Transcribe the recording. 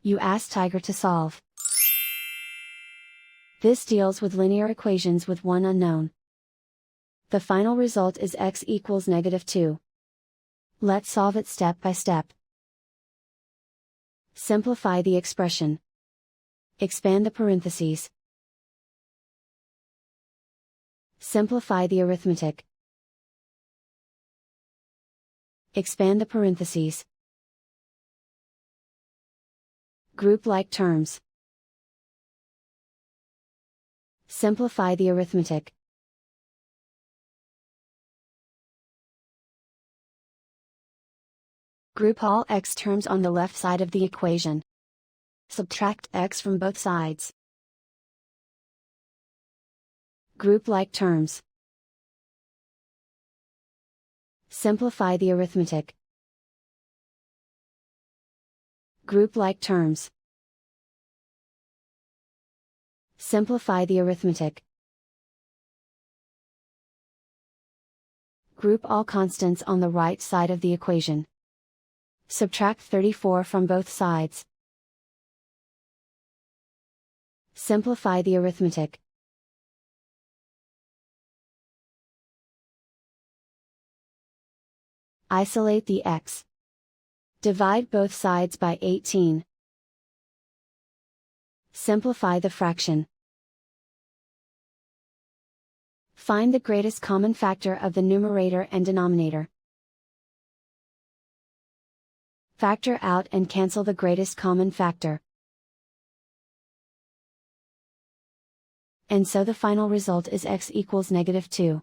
You ask Tiger to solve. This deals with linear equations with one unknown. The final result is x equals -2. Let's solve it step by step. Simplify the expression. Expand the parentheses. Simplify the arithmetic. Expand the parentheses. Group like terms. Simplify the arithmetic. Group all x terms on the left side of the equation. Subtract x from both sides. Group like terms. Simplify the arithmetic. Group like terms. Simplify the arithmetic. Group all constants on the right side of the equation. Subtract 34 from both sides. Simplify the arithmetic. Isolate the x. Divide both sides by 18. Simplify the fraction. Find the greatest common factor of the numerator and denominator. Factor out and cancel the greatest common factor. And so the final result is x equals -2.